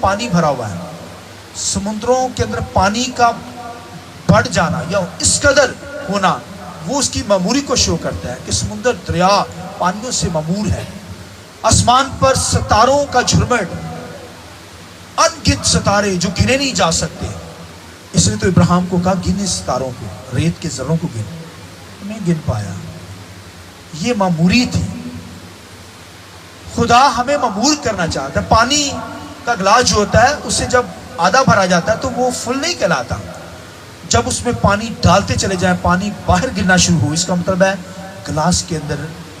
پانی بھرا ہوا ہے، سمندروں کے اندر پانی کا بڑھ جانا یا اس قدر ہونا، وہ اس کی معموری کو شو کرتا ہے کہ سمندر دریا پانیوں سے معمور ہے۔ آسمان پر ستاروں کا جھرمٹ، ان گنت ستارے جو گنے نہیں جا سکتے۔ اس نے تو ابراہیم کو کہا گن اس ستاروں کو، ریت کے ذروں کو گن، نہیں گن پایا۔ یہ معموری تھی۔ خدا ہمیں معمور کرنا چاہتا ہے۔ پانی کا گلاس جو ہوتا ہے اسے جب آدھا بھرا جاتا ہے تو وہ فل نہیں کہلاتا، جب اس میں پانی ڈالتے چلے جائیں پانی باہر گرنا شروع ہو، اس کا مطلب ہے گلاس کے اندر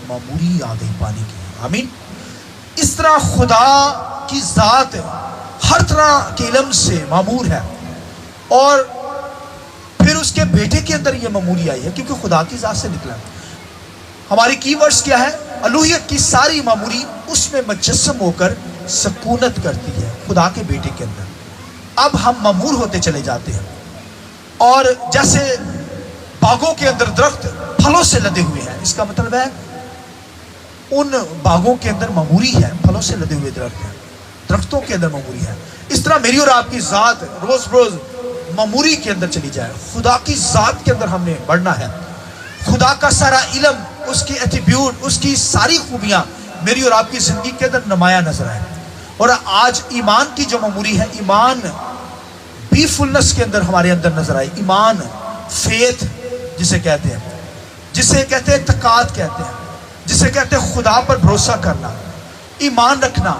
معموری آ گئی پانی کی۔ آمین۔ اس طرح خدا کی ذات ہر طرح کے علم سے معمور ہے، اور پھر اس کے بیٹے کے اندر یہ معموری آئی ہے کیونکہ خدا کی ذات سے نکلا ہے۔ ہماری کی ورڈز کیا ہے؟ الوہیت کی ساری معموری اس میں مجسم ہو کر سکونت کرتی ہے خدا کے بیٹے کے اندر۔ اب ہم معمور ہوتے چلے جاتے ہیں، اور جیسے باغوں کے اندر درخت پھلوں سے لدے ہوئے ہیں، اس کا مطلب ہے ان باغوں کے اندر معموری ہے، پھلوں سے لدے ہوئے درخت ہیں، درختوں کے اندر معموری ہے۔ اس طرح میری اور آپ کی ذات روز روز معموری کے اندر چلی جائے، خدا کی ذات کے اندر ہم نے بڑھنا ہے۔ خدا کا سارا علم، اس کی ایٹریبیوٹ، اس کی ساری خوبیاں میری اور آپ کی زندگی کے اندر نمایاں نظر آئے۔ اور آج ایمان کی جو معموری ہے، ایمان بی فلنس کے اندر ہمارے اندر نظر آئی۔ ایمان، فیتھ جسے کہتے ہیں، جسے کہتے ہیں تقویٰ کہتے ہیں، جسے کہتے ہیں خدا پر بھروسہ کرنا، ایمان رکھنا۔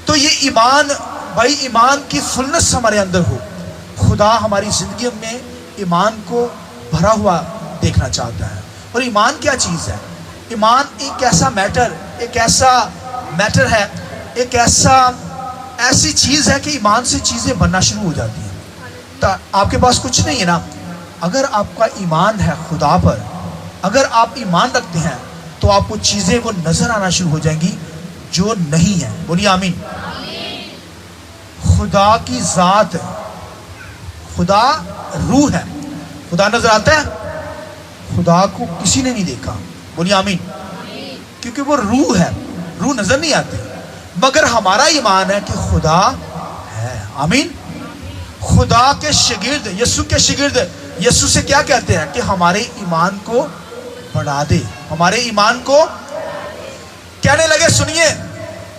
تو یہ ایمان، بھائی ایمان کی فلنس ہمارے اندر ہو۔ خدا ہماری زندگی میں ایمان کو بھرا ہوا دیکھنا چاہتا ہے۔ اور ایمان کیا چیز ہے؟ ایمان ایک ایسا میٹر ہے، ایک ایسی چیز ہے کہ ایمان سے چیزیں بننا شروع ہو جاتی ہیں۔ تو آپ کے پاس کچھ نہیں ہے نا، اگر آپ کا ایمان ہے خدا پر، اگر آپ ایمان رکھتے ہیں تو آپ کو چیزیں وہ نظر آنا شروع ہو جائیں گی جو نہیں ہیں۔ بولیے آمین۔ خدا کی ذات، خدا روح ہے۔ خدا نظر آتا ہے؟ خدا کو کسی نے نہیں دیکھا۔ بولیے آمین۔ کیونکہ وہ روح ہے، روح نظر نہیں آتی، مگر ہمارا ایمان ہے کہ خدا ہے۔ آمین۔ خدا کے شاگرد، یسوع کے شاگرد یسوع سے کیا کہتے ہیں؟ کہ ہمارے ایمان کو بڑھا دے، ہمارے ایمان کو کہنے لگے، سنیے،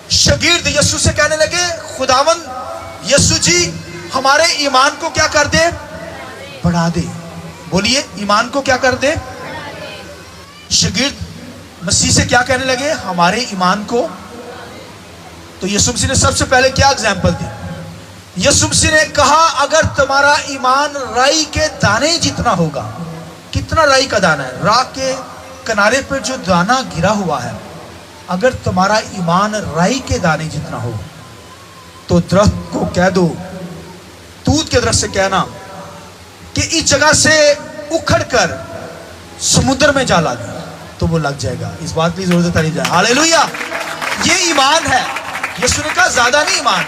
شاگرد یسوع سے کہنے لگے، خداوند یسوع جی ہمارے ایمان کو کیا کر دے؟ بڑھا دے۔ بولیے ایمان کو کیا کر دے؟ شاگرد مسیح سے کیا کہنے لگے؟ ہمارے ایمان کو۔ تو یسوع مسیح نے سب سے پہلے کیا اگزامپل دی؟ یسوع مسیح نے کہا اگر تمہارا ایمان رائی کے دانے جتنا ہوگا۔ کتنا رائی کا دانہ ہے؟ راہ کے کنارے پر جو دانہ گرا ہوا ہے، اگر تمہارا ایمان رائی کے دانے جتنا ہو تو درخت کو کہہ دو، توت کے درخت سے کہنا کہ اس جگہ سے اکھڑ کر سمندر میں جا لگ، تو وہ لگ جائے گا۔ اس بات کی زور سے تعریف جائے۔ ہاللیلویہ۔ یہ ایمان ہے۔ یسوع نے کہا زیادہ نہیں ایمان،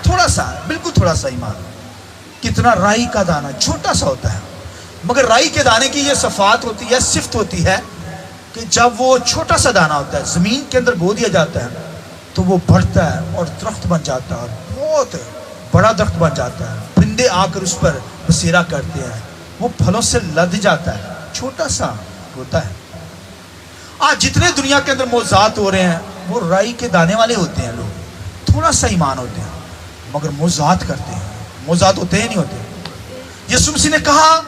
تھوڑا سا بالکل تھوڑا سا ایمان۔ کتنا؟ رائی کا دانہ، چھوٹا سا ہوتا ہے، مگر رائی کے دانے کی یہ صفات ہوتی ہے، صفت ہوتی ہے کہ جب وہ چھوٹا سا دانہ ہوتا ہے زمین کے اندر بو دیا جاتا ہے تو وہ بڑھتا ہے اور درخت بن جاتا ہے، بہت بڑا درخت بن جاتا ہے۔ پرندے آ کر اس پر بسیرا کرتے ہیں، وہ پھلوں سے لد جاتا ہے، چھوٹا سا ہوتا ہے۔ آج جتنے دنیا کے اندر معجزات ہو رہے ہیں وہ رائی کے دانے والے ہوتے ہیں، لوگ تھوڑا سا ایمان ہوتے ہیں مگر معجزات کرتے ہیں۔ معجزات ہوتے ہی نہیں ہوتے۔ یسوع مسیح نے کہا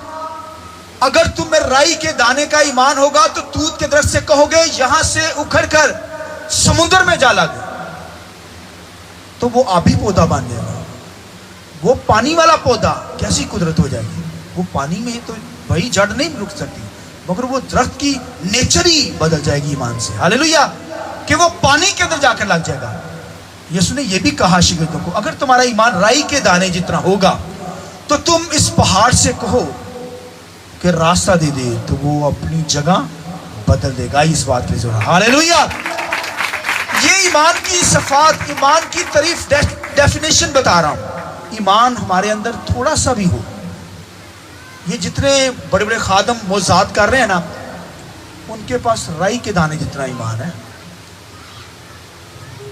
اگر تم میں رائی کے دانے کا ایمان ہوگا تو توت کے درخت سے کہو گے یہاں سے اکھڑ کر سمندر میں جا لگ، تو وہ آبی پودا بن جائے گا۔ وہ پانی والا پودا، کیسی قدرت ہو جائے گی؟ وہ پانی میں تو وہی جڑ نہیں رک سکتی، مگر وہ درخت کی نیچر ہی بدل جائے گی ایمان سے۔ ہاللیلویہ، کہ وہ پانی کے اندر جا کر لگ جائے گا۔ یسوع نے یہ بھی کہا شاگردوں کو اگر تمہارا ایمان رائی کے دانے جتنا ہوگا تو تم اس پہاڑ سے کہو کہ راستہ دے دے تو وہ اپنی جگہ بدل دے گا۔ اس بات کی ضرورت۔ ہاللیلویہ۔ یہ ایمان کی صفات، ایمان کی تعریف، ڈیفینیشن بتا رہا ہوں۔ ایمان ہمارے اندر تھوڑا سا بھی ہو۔ یہ جتنے بڑے بڑے خادم معجزات کر رہے ہیں نا، ان کے پاس رائی کے دانے جتنا ایمان ہے،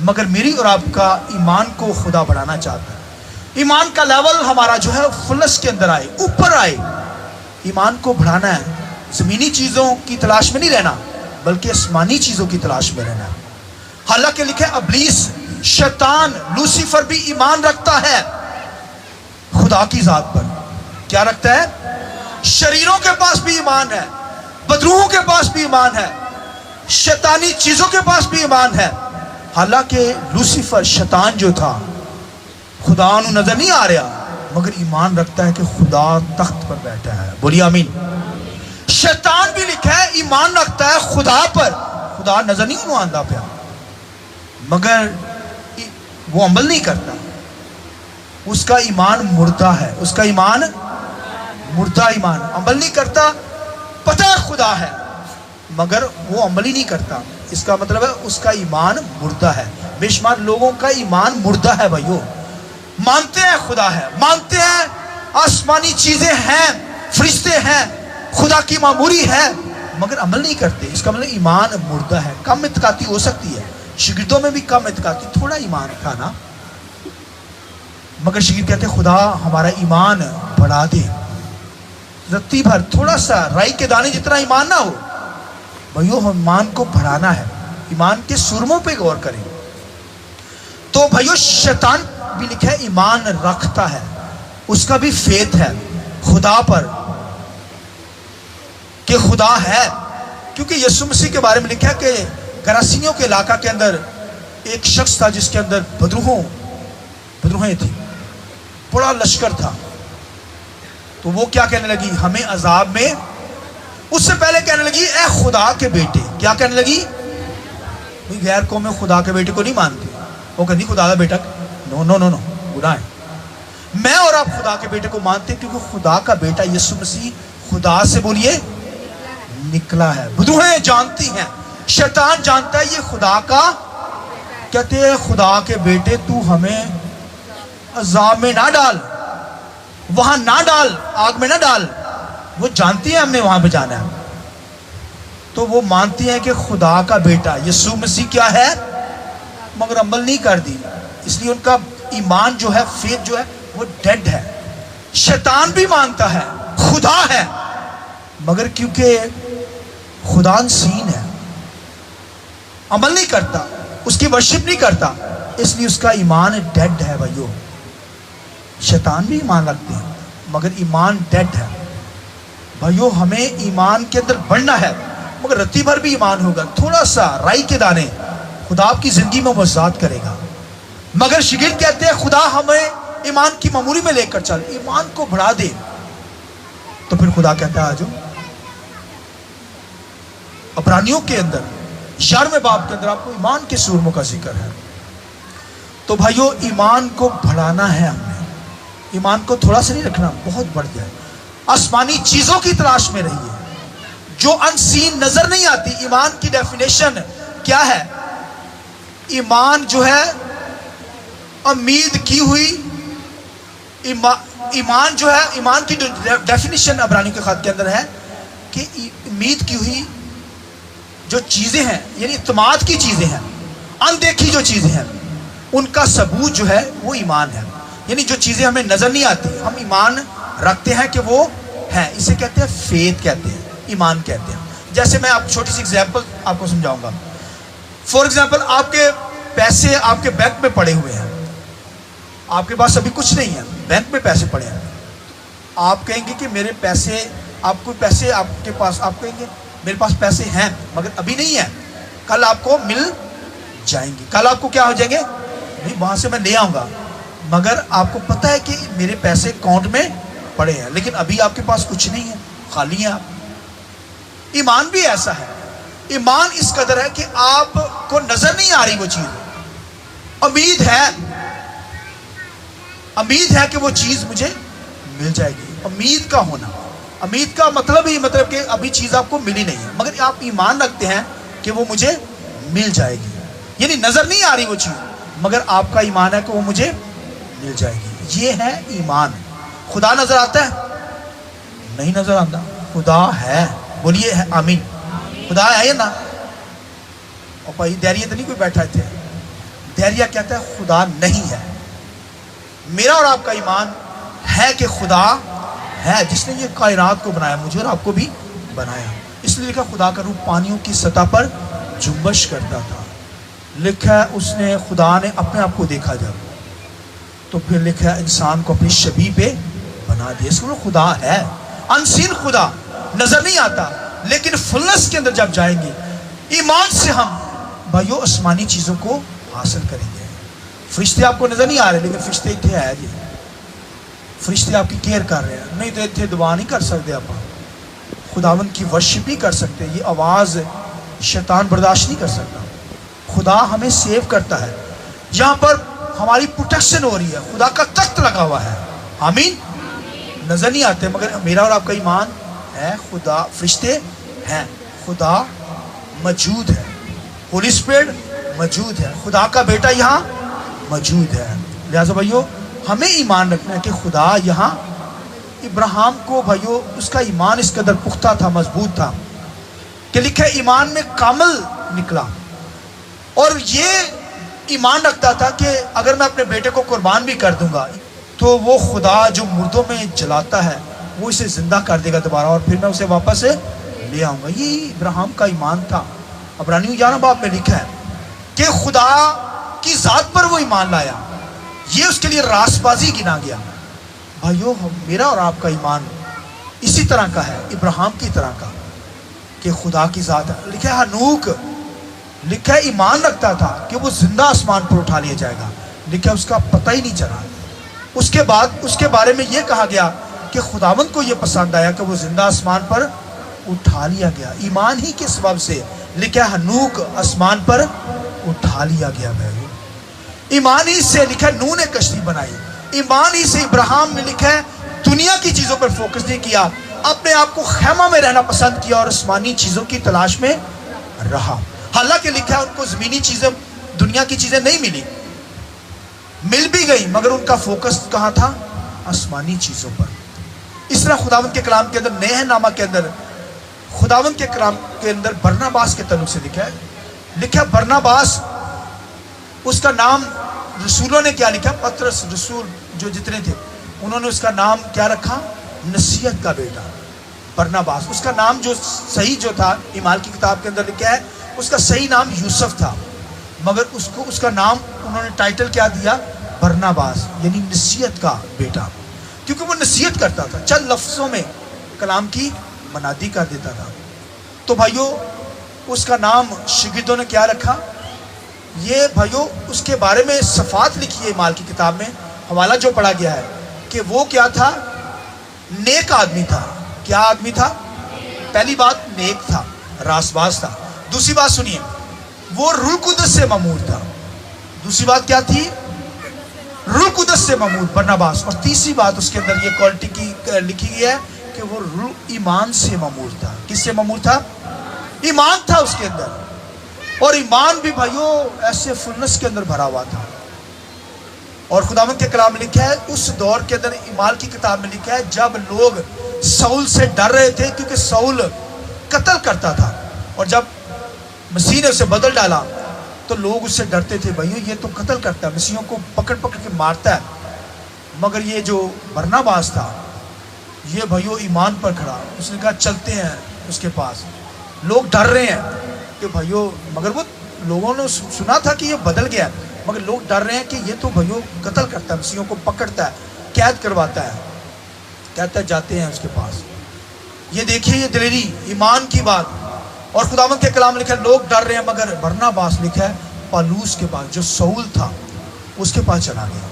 مگر میری اور آپ کا ایمان کو خدا بڑھانا چاہتا ہے. ایمان کا لیول ہمارا جو ہے فلس کے اندر آئے, اوپر آئے. ایمان کو بڑھانا ہے, زمینی چیزوں کی تلاش میں نہیں رہنا بلکہ آسمانی چیزوں کی تلاش میں رہنا ہے. حالانکہ لکھے ابلیس, شیطان, لوسیفر بھی ایمان رکھتا ہے خدا کی ذات پر. کیا رکھتا ہے؟ شریروں کے پاس بھی ایمان ہے, بدروحوں کے پاس بھی ایمان ہے, شیطانی چیزوں کے پاس بھی ایمان ہے. حالانکہ لوسیفر شیطان جو تھا خدا انہوں نظر نہیں آ رہا مگر ایمان رکھتا ہے کہ خدا تخت پر بیٹھا ہے. بولیے آمین. شیطان بھی لکھا ہے ایمان رکھتا ہے خدا پر, خدا نظر نہیں انہوں آندہ پیا مگر وہ عمل نہیں کرتا. اس کا ایمان مردہ ہے, اس کا ایمان مردہ ایمان, عمل نہیں کرتا. پتہ ہے خدا ہے مگر وہ عمل ہی نہیں کرتا. اس کا مطلب ہے اس کا ایمان مردہ ہے. بے شمار لوگوں کا ایمان مردہ ہے بھائیو. مانتے ہیں خدا ہے, مانتے ہیں آسمانی چیزیں ہیں, فرشتے ہیں, خدا کی معموری ہے مگر عمل نہیں کرتے. اس کا مطلب ایمان مردہ ہے. کم اعتقادی ہو سکتی ہے, شاگردوں میں بھی کم اعتقادی, تھوڑا ایمان تھا نا, مگر شاگرد کہتے ہیں خدا ہمارا ایمان بڑھا دے, رتی بھر تھوڑا سا رائی کے دانے جتنا ایمان نہ ہو. بھائیو ایمان کو بڑھانا ہے, ایمان کے سرموں پہ غور کریں. تو بھائیو شیطان بھی لکھا ہے ایمان رکھتا ہے, اس کا بھی فیتھ ہے خدا پر کہ خدا ہے. کیونکہ یسوع مسیح کے بارے میں لکھا ہے کہ گراسینیوں کے علاقہ کے اندر ایک شخص تھا جس کے اندر بدروہیں تھی, بڑا لشکر تھا. تو وہ کیا کہنے لگی, ہمیں عذاب میں, اس سے پہلے کہنے لگی اے خدا کے بیٹے. کیا کہنے لگی؟ غیر قوم میں خدا کے بیٹے کو نہیں مانتے. وہ کہتی خدا کا بیٹا, نو نو نو نو, گناہ ہے. میں اور آپ خدا کے بیٹے کو مانتے کیونکہ خدا کا بیٹا یسوع مسیح خدا سے بولیے نکلا ہے. بدروہیں جانتی ہیں, شیطان جانتا ہے یہ خدا کا, کہتے ہیں خدا کے بیٹے تو ہمیں عذاب میں نہ ڈال, وہاں نہ ڈال, آگ میں نہ ڈال. وہ جانتی ہیں ہم نے وہاں پہ جانا ہے. تو وہ مانتی ہیں کہ خدا کا بیٹا یسوع مسیح کیا ہے مگر عمل نہیں کر دی. اس لیے ان کا ایمان جو ہے, فیتھ جو ہے وہ ڈیڈ ہے. شیطان بھی مانتا ہے خدا ہے مگر کیونکہ خدا انسین ہے, عمل نہیں کرتا, اس کی ورشپ نہیں کرتا, اس لیے اس کا ایمان ڈیڈ ہے. بھائیو شیطان بھی ایمان رکھتے ہیں مگر ایمان ڈیڈ ہے. بھائیو ہمیں ایمان کے اندر بڑھنا ہے مگر رتی بھر بھی ایمان ہوگا, تھوڑا سا رائی کے دانے خدا آپ کی زندگی میں وضاحت کرے گا. مگر شاگرد کہتے ہیں خدا ہمیں ایمان کی معمولی میں لے کر چل, ایمان کو بڑھا دے. تو پھر خدا کہتا ہے آجو. عبرانیوں کے اندر 11ویں باب کے اندر آپ کو ایمان کے سورموں کا ذکر ہے. تو بھائیو ایمان کو بڑھانا ہے, ہم نے ایمان کو تھوڑا سا نہیں رکھنا, بہت بڑھ جائے. آسمانی چیزوں کی تلاش میں رہیے جو انسین نظر نہیں آتی. ایمان کی ڈیفینیشن کیا ہے؟ ایمان جو ہے امید کی ہوئی, ایمان جو ہے, ایمان کی ڈیفینیشن عبرانیوں کے خط کے اندر ہے کہ امید کی ہوئی جو چیزیں ہیں, یعنی اعتماد کی چیزیں ہیں, اندیکھی جو چیزیں ہیں, ان کا ثبوت جو ہے وہ ایمان ہے. یعنی جو چیزیں ہمیں نظر نہیں آتی ہم ایمان رکھتے ہیں کہ وہ ہیں, اسے کہتے ہیں فیتھ کہتے ہیں, ایمان کہتے ہیں. جیسے میں آپ چھوٹی سی ایگزامپل آپ کو سمجھاؤں گا. فور ایگزامپل آپ کے پیسے آپ کے بینک میں پڑے ہوئے ہیں, آپ کے پاس ابھی کچھ نہیں ہے, بینک میں پیسے پڑے ہیں. آپ کہیں گے کہ میرے پیسے, آپ کو پیسے آپ کے پاس, آپ کہیں گے میرے پاس پیسے ہیں مگر ابھی نہیں ہیں, کل آپ کو مل جائیں گے. کل آپ کو کیا ہو جائیں گے؟ نہیں, وہاں سے میں لے آؤں گا. مگر آپ کو پتہ ہے کہ میرے پیسے اکاؤنٹ میں پڑے ہیں لیکن ابھی آپ کے پاس کچھ نہیں ہے, خالی ہیں آپ. ایمان بھی ایسا ہے. ایمان اس قدر ہے کہ آپ کو نظر نہیں آ رہی وہ چیز, امید ہے, امید ہے کہ وہ چیز مجھے مل جائے گی. امید کا ہونا, امید کا مطلب ہی مطلب کہ ابھی چیز آپ کو ملی نہیں ہے مگر آپ ایمان رکھتے ہیں کہ وہ مجھے مل جائے گی. یعنی نظر نہیں آ رہی وہ چیز مگر آپ کا ایمان ہے کہ وہ مجھے مل جائے گی. یہ ہے ایمان. خدا نظر آتا ہے؟ نہیں نظر آتا. خدا ہے, بولیے ہے آمین. خدا ہے نا. اور بھائی دیریت نہیں کوئی بیٹھا تھے, دہریہ کہتا ہے خدا نہیں ہے. میرا اور آپ کا ایمان ہے کہ خدا ہے جس نے یہ کائنات کو بنایا, مجھے اور آپ کو بھی بنایا. اس لیے لکھا خدا کا روح پانیوں کی سطح پر جنبش کرتا تھا. لکھا ہے اس نے خدا نے اپنے آپ کو دیکھا جب, تو پھر لکھا ہے انسان کو اپنی شبیہ پہ بنا دیا. اس کو خدا ہے, انسین خدا نظر نہیں آتا, لیکن فلنس کے اندر جب جائیں گے ایمان سے ہم بھائیو آسمانی چیزوں کو حاصل کریں گے. فرشتے آپ کو نظر نہیں آ رہے, لیکن فرشتے اتنے ہے جی, فرشتے آپ کی کیئر کر رہے ہیں. نہیں تو اتنے دعا نہیں کر سکتے, آپ خداوند کی ورشپ نہیں کر سکتے. یہ آواز شیطان برداشت نہیں کر سکتا. خدا ہمیں سیو کرتا ہے, یہاں پر ہماری پروٹیکشن ہو رہی ہے, خدا کا تخت لگا ہوا ہے. آمین. نظر نہیں آتے مگر میرا اور آپ کا ایمان ہے. خدا فرشتے ہیں, خدا موجود ہے, ہولی اسپرٹ موجود ہے, خدا کا بیٹا یہاں موجود ہے. لہٰذا بھائیو ہمیں ایمان رکھنا ہے کہ خدا یہاں. ابراہیم کو بھائیو اس کا ایمان اس قدر پختہ تھا, مضبوط تھا کہ لکھا ایمان میں کامل نکلا, اور یہ ایمان رکھتا تھا کہ اگر میں اپنے بیٹے کو قربان بھی کر دوں گا تو وہ خدا جو مردوں میں جلاتا ہے وہ اسے زندہ کر دے گا دوبارہ, اور پھر میں اسے واپس لے آؤں گا. یہ ابراہیم کا ایمان تھا. عبرانیوں 11 باب میں لکھا ہے کہ خدا کی ذات پر وہ ایمان لایا, یہ اس کے لیے راست بازی گنا گیا. بھائیو میرا اور آپ کا ایمان اسی طرح کا ہے, ابراہیم کی طرح کا, کہ خدا کی ذات ہے. لکھا ہے ہنوک, لکھا ہے ایمان رکھتا تھا کہ وہ زندہ آسمان پر اٹھا لیا جائے گا. لکھا ہے اس کا پتہ ہی نہیں چلا. اس کے بعد اس کے بارے میں یہ کہا گیا کہ خداوند کو یہ پسند آیا کہ وہ زندہ آسمان پر اٹھا لیا گیا. ایمان ہی کے سبب سے لکھا ہے ہنوک آسمان پر اٹھا لیا گیا. ایمان ہی سے لکھا ہے نوح نے کشتی بنائی. ایمان ہی سے ابراہیم نے لکھا ہے دنیا کی چیزوں پر فوکس نہیں کیا, اپنے آپ کو خیمہ میں رہنا پسند کیا اور آسمانی چیزوں کی تلاش میں رہا. حالانکہ لکھا ہے ان کو زمینی چیزیں, دنیا کی چیزیں نہیں ملی, مل بھی گئی, مگر ان کا فوکس کہاں تھا؟ آسمانی چیزوں پر. اس طرح خداوند کے کلام کے اندر نہ نامہ کے اندر خداوند کے کلام کے اندر برناباس کے تعلق سے لکھا ہے برناباس, اس کا نام رسولوں نے کیا لکھا؟ پترس رسول جو جتنے تھے انہوں نے اس کا نام کیا رکھا؟ نصیحت کا بیٹا برناباس. اس کا نام جو صحیح جو تھا اعمال کی کتاب کے اندر لکھا ہے اس کا صحیح نام یوسف تھا, مگر اس کا نام انہوں نے ٹائٹل کیا دیا؟ برناباس, یعنی نصیحت کا بیٹا, کیونکہ وہ نصیحت کرتا تھا, چند لفظوں میں کلام کی منادی کر دیتا تھا. تو بھائیو اس کا نام شاگردوں نے کیا رکھا؟ یہ بھائیو اس کے بارے میں صفات لکھی ہے اعمال کی کتاب میں, حوالہ جو پڑھا گیا ہے کہ وہ کیا تھا؟ نیک آدمی تھا. کیا آدمی تھا؟ پہلی بات نیک تھا, راست باز تھا. دوسری بات سنیے, وہ روح القدس سے مامور تھا. دوسری بات کیا تھی؟ روح القدس سے مامور برناباس. اور تیسری بات اس کے اندر یہ کوالٹی کی لکھی گئی ہے کہ وہ روح ایمان سے مامور تھا. کس سے مامور تھا؟ ایمان تھا اس کے اندر, اور ایمان بھی بھائیو ایسے فلنس کے اندر بھرا ہوا تھا. اور خداوند کے کلام لکھا ہے اس دور کے اندر اعمال کی کتاب میں لکھا ہے جب لوگ ساؤل سے ڈر رہے تھے کیونکہ ساؤل قتل کرتا تھا, اور جب مسیح نے اسے بدل ڈالا تو لوگ اس سے ڈرتے تھے, بھائیو یہ تو قتل کرتا ہے, مسیحوں کو پکڑ پکڑ کے مارتا ہے. مگر یہ جو برناباس تھا یہ بھائیو ایمان پر کھڑا, اس نے کہا چلتے ہیں اس کے پاس. لوگ ڈر رہے ہیں کہ بھائیو, مگر وہ لوگوں نے سنا تھا کہ یہ بدل گیا, مگر لوگ ڈر رہے ہیں کہ یہ تو بھائیو قتل کرتا ہے, مسیحوں کو پکڑتا ہے, قید کرواتا ہے. کہتا ہے جاتے ہیں اس کے پاس. یہ دیکھیے یہ دلیری ایمان کی بات. اور خداوند کے کلام لکھا ہے لوگ ڈر رہے ہیں, مگر برناباس لکھا ہے پالوس کے پاس جو ساؤل تھا اس کے پاس چلا گیا,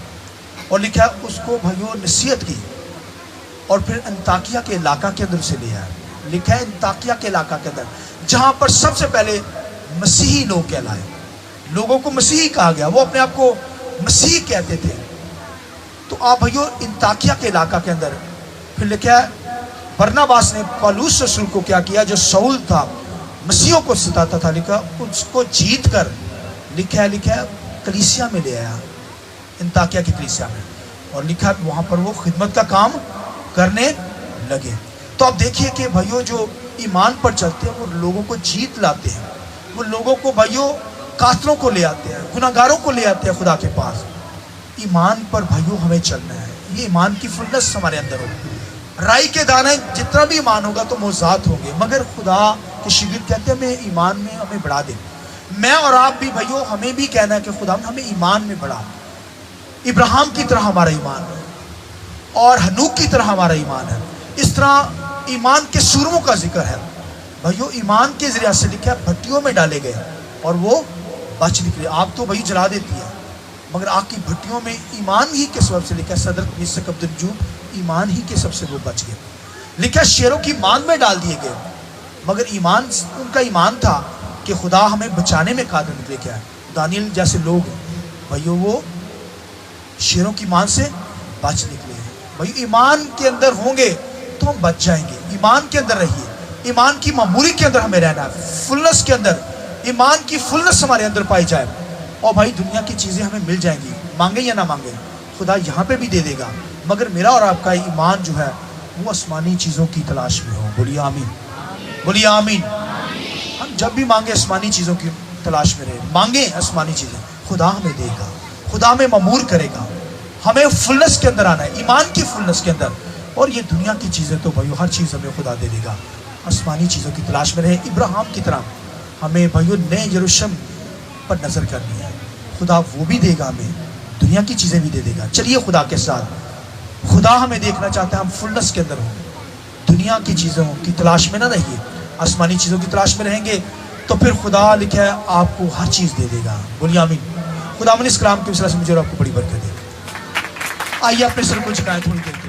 اور لکھا ہے اس کو بھائیو نصیحت کی, اور پھر انطاکیہ کے علاقہ کے اندر سے لیا ہے. لکھا ہے انطاکیہ کے علاقہ کے اندر جہاں پر سب سے پہلے مسیحی لوگ کہلائے, لوگوں کو مسیحی کہا گیا, وہ اپنے آپ کو مسیح کہتے تھے. تو آپ بھائیو انطاکیہ کے علاقہ کے اندر پھر لکھا ہے برناباس نے پالوس رسول کو کیا کیا جو ساؤل تھا مسیحوں کو ستاتا تھا, لکھا اس کو جیت کر لکھا ہے کلیسیا میں لے آیا, انطاکیہ کی کلیسیا میں, اور لکھا وہاں پر وہ خدمت کا کام کرنے لگے. تو آپ دیکھیے کہ بھائیو جو ایمان پر چلتے ہیں وہ لوگوں کو جیت لاتے ہیں, وہ لوگوں کو بھائیو قاتلوں کو لے آتے ہیں, گناہگاروں کو لے آتے ہیں خدا کے پاس. ایمان پر بھائیوں ہمیں چلنا ہے. یہ ایمان کی فلنس ہمارے اندر ہوگی. رائی کے دانے جتنا بھی ایمان ہوگا تو موضوعات ہوں گے, مگر خدا کے شاگرد کہتے ہیں ہمیں ایمان میں ہمیں بڑھا دے. میں اور آپ بھی بھائیوں ہمیں بھی کہنا ہے کہ خدا ہمیں ایمان میں بڑھا. ابراہیم کی طرح ہمارا ایمان ہے اور ہنوک کی طرح ہمارا ایمان ہے. اس طرح ایمان کے سورموں کا ذکر ہے بھائیو. ایمان کے ذریعے سے لکھا ہے بھٹیوں میں ڈالے گئے اور وہ بچ نکلے. آگ تو بھائی جلا دیتی ہے, مگر آگ کی بھٹیوں میں ایمان ہی کے سبب سے لکھا ہے. صدر مسک عبد النجوم ایمان ہی کے سب سے وہ بچ گئے. لکھا ہے شیروں کی مان میں ڈال دیے گئے, مگر ایمان ان کا ایمان تھا کہ خدا ہمیں بچانے میں قادر نکلے. کیا ہے دانیل جیسے لوگ ہیں بھائیو, وہ شیروں کی مان سے بچ نکلے ہیں. بھائی ایمان کے اندر ہوں گے تو ہم بچ جائیں گے. ایمان کے اندر رہیے, ایمان کی معمولی کے اندر ہمیں رہنا ہے. فلنس کے اندر ایمان کی فلنس ہمارے اندر پائی جائے, اور بھائی دنیا کی چیزیں ہمیں مل جائیں گی, مانگیں یا نہ مانگیں خدا یہاں پہ بھی دے دے گا. مگر میرا اور آپ کا ایمان جو ہے وہ آسمانی چیزوں کی تلاش میں ہو. بولیے آمین, بولیے آمین. ہم جب بھی مانگیں آسمانی چیزوں کی تلاش میں رہے, مانگیں آسمانی چیزیں, خدا ہمیں دے گا, خدا ہمیں مامور کرے گا. ہمیں فلنس کے اندر آنا ہے, ایمان کی فلنس کے اندر. اور یہ دنیا کی چیزیں تو بھائیو ہر چیز ہمیں خدا دے دے گا. آسمانی چیزوں کی تلاش میں رہے. ابراہیم کی طرح ہمیں بھائیو نئے یروشلم پر نظر کرنی ہے. خدا وہ بھی دے گا, ہمیں دنیا کی چیزیں بھی دے دے گا. چلیے خدا کے ساتھ, خدا ہمیں دیکھنا چاہتا ہے ہم فلنس کے اندر ہوں, دنیا کی چیزوں کی تلاش میں نہ رہیے, آسمانی چیزوں کی تلاش میں رہیں گے تو پھر خدا لکھا ہے آپ کو ہر چیز دے دے گا. بولیے آمین. خدا من اس کلام کے وسیلہ سے مجھے اور آپ کو بڑی برکت دے. آئیے اپنے سر کو جھکائیں تھوڑی دیر.